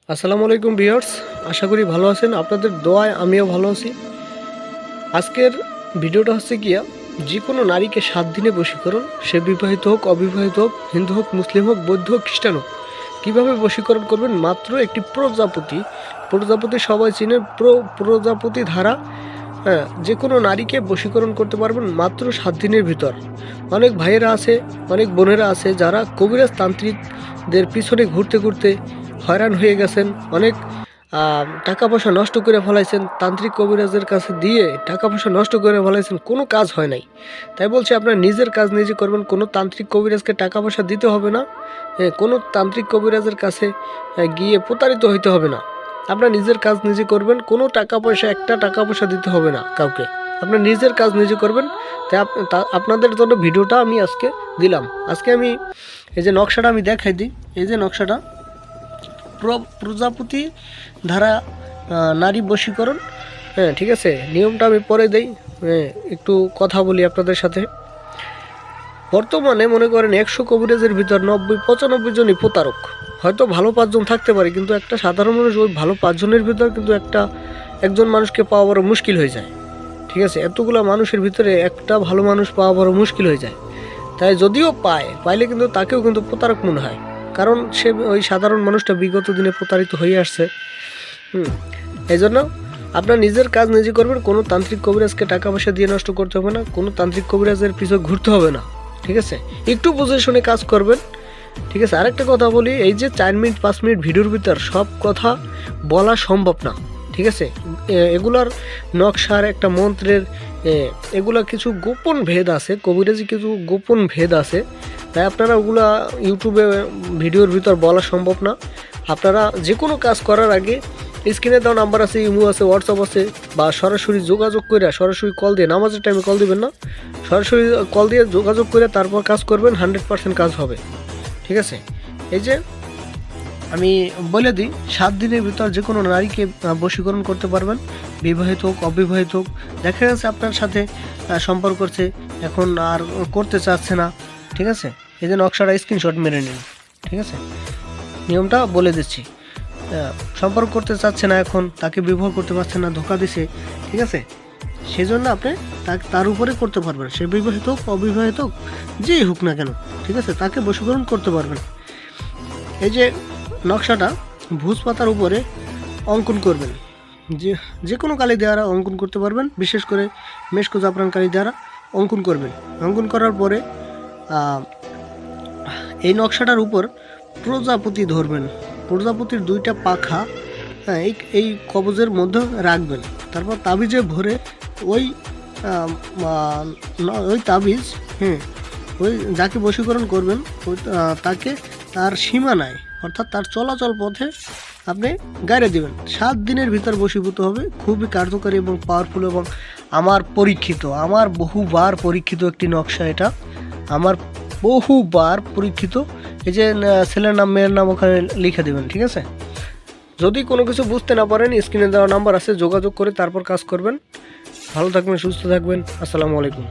আসসালামু আলাইকুম ভিউয়ার্স, আশা করি ভালো আছেন। আপনাদের দোয়ায় আমিও ভালো আছি। আজকের ভিডিওটা হচ্ছে গিয়া যে কোনো নারীকে 7 দিনে বশীকরণ, সে বিবাহিত হোক, অবিবাহিত হোক, হিন্দু হোক, মুসলিম হোক, বৌদ্ধ হোক, খ্রিস্টান হোক, কীভাবে বশীকরণ করবেন। মাত্র একটি প্রজাপতি সবাই চিনে, প্রজাপতি ধারা। হ্যাঁ, যে কোনো নারীকে বশীকরণ করতে পারবেন মাত্র 7 দিনের ভিতর। অনেক ভাইয়েরা আছে, অনেক বোনেরা আছে যারা কবিরাজ তান্ত্রিকদের পিছনে ঘুরতে ঘুরতে হয়রান হয়ে গেছেন, অনেক টাকা পয়সা নষ্ট করে ফেলাইছেন, তান্ত্রিক কবিরাজের কাছে দিয়ে টাকা পয়সা নষ্ট করে ফেলাইছেন, কোনো কাজ হয় নাই। তাই বলছি, আপনার নিজের কাজ নিজে করবেন, কোনো তান্ত্রিক কবিরাজকে টাকা পয়সা দিতে হবে না, কোনো তান্ত্রিক কবিরাজের কাছে গিয়ে প্রতারিত হইতে হবে না। আপনার নিজের কাজ নিজে করবেন, কোনো টাকা পয়সা, একটা টাকা পয়সা দিতে হবে না কাউকে, আপনার নিজের কাজ নিজে করবেন। তাই আপনাদের জন্য ভিডিওটা আমি আজকে দিলাম। আজকে আমি এই যে নকশাটা আমি দেখাই দিই। এই যে নকশাটা প্রজাপতি ধারা নারী বশীকরণ। হ্যাঁ, ঠিক আছে, নিয়মটা আমি পরে দেই। একটু কথা বলি আপনাদের সাথে। বর্তমানে মনে করেন 100 কবিরাজের ভিতর 90-95 জনই প্রতারক। হয়তো ভালো 5 জন থাকতে পারে, কিন্তু একটা সাধারণ মানুষ ওই ভালো 5 জনের ভিতর কিন্তু একজন মানুষকে পাওয়া বড় মুশকিল হয়ে যায়। ঠিক আছে, এতগুলো মানুষের ভিতরে একটা ভালো মানুষ পাওয়া বড় মুশকিল হয়ে যায়। তাই যদিও পাইলে কিন্তু তাকেও কিন্তু প্রতারক মনে হয়, কারণ সে ওই সাধারণ মানুষটা বিগত দিনে প্রতারিত হয়ে আসছে। এই জন্য আপনার নিজের কাজ নিজে করবেন, কোনো তান্ত্রিক কবিরাজকে টাকা পয়সা দিয়ে নষ্ট করতে হবে না, কোনো তান্ত্রিক কবিরাজের পিছনে ঘুরতে হবে না। ঠিক আছে, একটু বুঝে শুনে কাজ করবেন। ঠিক আছে, আরেকটা কথা বলি, এই যে 4 মিনিট 5 মিনিট ভিডিওর ভিতর সব কথা বলা সম্ভব না। ঠিক আছে, এগুলার নকশার একটা মন্ত্রের এগুলা কিছু গোপন ভেদ আছে, কবিরাজি কিছু গোপন ভেদ আছে। তাই আপনারা ওগুলা ইউটিউবে ভিডিওর ভিতর বলা সম্ভব না। আপনারা যে কোনো কাজ করার আগে স্ক্রিনে দেওয়া নাম্বার আছে, ইমো আছে, হোয়াটসঅ্যাপ আছে, বা সরাসরি যোগাযোগ করে, সরাসরি কল দিয়ে, নামাজের টাইমে কল দিবেন না, সরাসরি কল দিয়ে যোগাযোগ করে তারপর কাজ করবেন, 100% কাজ হবে। ঠিক আছে, এই যে আমি বলে দিই, 7 দিনের ভিতর যে কোনো নারীকে বশীকরণ করতে পারবেন, বিবাহিত হোক, অবিবাহিত হোক। দেখা গেছে আপনার সাথে সম্পর্ক করছে, এখন আর করতে চাচ্ছে না। ঠিক আছে, এই যে নকশাটা স্ক্রিনশট মেরে নিন। ঠিক আছে, নিয়মটা বলে দিচ্ছি। সম্পর্ক করতে চাচ্ছে না, এখন তাকে বিবাহ করতে পারছে না, ধোকা দিছে। ঠিক আছে, সেজন্য আপনি তার উপরে করতে পারবেন, সে বিবাহিত হোক, অবিবাহিত হোক, যেই হোক না কেন। ঠিক আছে, তাকে বশীকরণ করতে পারবেন। এই যে নকশাটা ভুজ পাতার উপরে অঙ্কন করবেন, যে কোনো কালি দ্বারা অঙ্কন করতে পারবেন, বিশেষ করে মেশকো জাফরান কালি দ্বারা অঙ্কন করবেন। অঙ্কন করার পরে এই নকশাটার উপর প্রজাপতি ধরবেন, প্রজাপতির 2টা পাখা এই কবজের মধ্যে রাখবেন। তারপর তাবিজে ভরে ওই তাবিজ, ওই যাকে বশীকরণ করবেন তাকে তার সীমানায়, অর্থাৎ তার চলাচল পথে আপনি গাড়ি দেবেন। 7 দিনের ভিতর বশীভূত হবে। খুবই কার্যকরী এবং পাওয়ারফুল, এবং আমার বহুবার পরীক্ষিত একটি নকশা। এটা আমার বহুবার পরীক্ষিত। এই যে ছেলের নাম, মেয়ের নাম ওখানে লিখে দেবেন। ঠিক আছে, যদি কোনো কিছু বুঝতে না পারেন, স্ক্রিনে দেওয়া নাম্বার আছে, যোগাযোগ করে তারপর কাজ করবেন। ভালো থাকবেন, সুস্থ থাকবেন। আসসালামু আলাইকুম।